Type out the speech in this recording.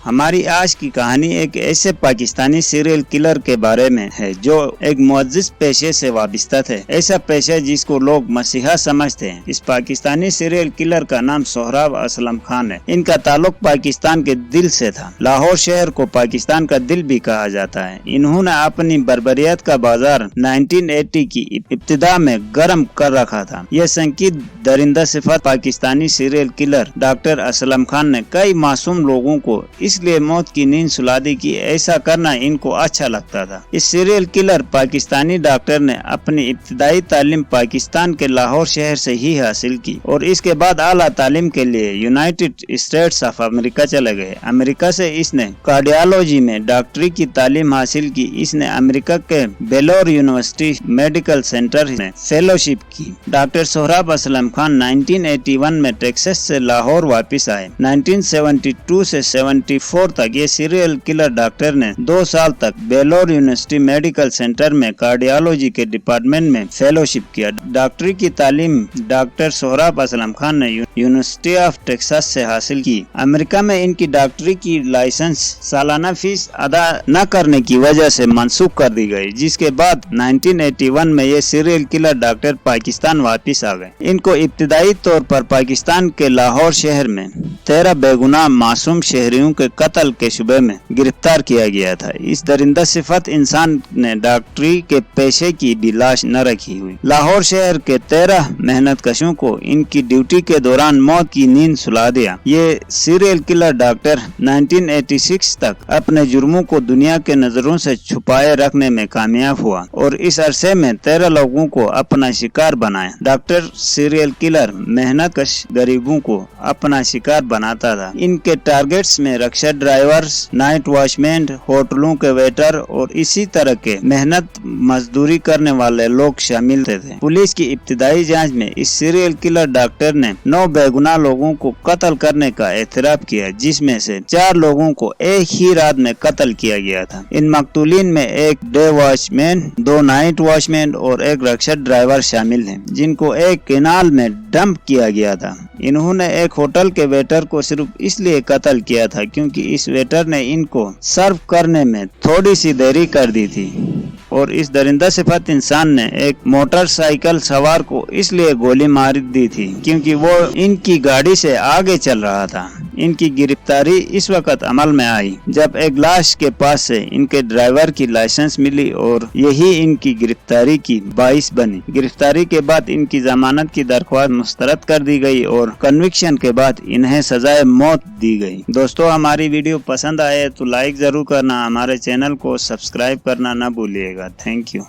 ہماری آج کی کہانی ایک ایسے پاکستانی سیریل کلر کے بارے میں ہے جو ایک معزز پیشے سے وابستہ ہے، ایسا پیشہ جس کو لوگ مسیحا سمجھتے ہیں۔ اس پاکستانی سیریل کلر کا نام سہراب اسلم خان ہے۔ ان کا تعلق پاکستان کے دل سے تھا۔ لاہور شہر کو پاکستان کا دل بھی کہا جاتا ہے۔ انہوں نے اپنی بربریت کا بازار 1980 کی ابتدا میں گرم کر رکھا تھا۔ یہ سنگیت درندہ صفت Pakistani serial killer doctor Aslam Khan نے کئی معصوم لوگوں کو اس لیے موت کی نیند سلا دی کہ ایسا کرنا ان کو اچھا لگتا تھا۔ اس سیریل کلر پاکستانی ڈاکٹر نے اپنی ابتدائی تعلیم پاکستان کے لاہور شہر سے ہی حاصل کی اور اس کے بعد اعلیٰ تعلیم کے لیے یونائٹڈ اسٹیٹس آف امریکہ چلے گئے۔ امریکہ سے اس نے کارڈیالوجی میں ڈاکٹری کی تعلیم حاصل کی۔ اس نے امریکہ کے بیلور یونیورسٹی میڈیکل سینٹر میں فیلوشپ کی۔ ڈاکٹر سہراب اسلم خان 1981 میں ٹیکساس سے لاہور واپس آئے۔ 1972 سے 74 تک یہ سیریل کلر ڈاکٹر نے 2 سال تک بیلور یونیورسٹی میڈیکل سینٹر میں کارڈیالوجی کے ڈپارٹمنٹ میں فیلوشپ کیا۔ ڈاکٹری کی تعلیم ڈاکٹر سہراب اسلم خان نے یونیورسٹی آف ٹیکساس سے حاصل کی۔ امریکہ میں ان کی ڈاکٹری کی لائسنس سالانہ فیس ادا نہ کرنے کی وجہ سے منسوخ کر دی گئی، جس کے بعد 1981 میں یہ سیریل کلر ڈاکٹر پاکستان واپس آ گئے۔ ان کو ابتدائی طور پر پاکستان کے لاہور شہر میں 13 بے گناہ معصوم شہریوں کے قتل کے شبے میں گرفتار کیا گیا تھا۔ اس درندہ صفت انسان نے ڈاکٹری کے پیشے کی بھی لاش نہ رکھی ہوئی۔ لاہور شہر کے 13 محنت کشوں کو ان کی ڈیوٹی کے دوران موت کی نیند سلا دیا۔ یہ سیریل کلر ڈاکٹر 1986 تک اپنے جرموں کو دنیا کے نظروں سے چھپائے رکھنے میں کامیاب ہوا اور اس عرصے میں 13 لوگوں کو اپنا شکار بنایا۔ ڈاکٹر سیریل کلر محنت کش غریبوں کو اپنا شکار بناتا تھا۔ ان کے ٹارگیٹس میں رکشا ڈرائیورز، نائٹ واچ مین، ہوٹلوں کے ویٹر اور اسی طرح کے محنت مزدوری کرنے والے لوگ شامل تھے۔ پولیس کی ابتدائی جانچ میں اس سیریل کلر ڈاکٹر نے 9 بے گناہ لوگوں کو قتل کرنے کا اعتراف کیا، جس میں سے 4 لوگوں کو ایک ہی رات میں قتل کیا گیا تھا۔ ان مقتولین میں ایک ڈے واچ مین، 2 نائٹ واچ مین اور ایک رکشا ڈرائیور شامل ہیں، جن کو ایک کینال میں ڈمپ کیا گیا تھا۔ انہوں نے ایک ہوٹل کے ویٹر کو صرف اس لیے قتل کیا تھا کیونکہ اس ویٹر نے ان کو سرو کرنے میں تھوڑی سی دیری کر دی تھی، اور اس درندہ صفت انسان نے ایک موٹر سائیکل سوار کو اس لیے گولی مار دی تھی کیونکہ وہ ان کی گاڑی سے آگے چل رہا تھا۔ ان کی گرفتاری اس وقت عمل میں آئی جب ایک لاش کے پاس سے ان کے ڈرائیور کی لائسنس ملی اور یہی ان کی گرفتاری کی باعث بنی۔ گرفتاری کے بعد ان کی ضمانت کی درخواست مسترد کر دی گئی اور کنوکشن کے بعد انہیں سزائے موت دی گئی۔ دوستو، ہماری ویڈیو پسند آئے تو لائک ضرور کرنا، ہمارے چینل کو سبسکرائب کرنا نہ بھولیے گا۔ Thank you.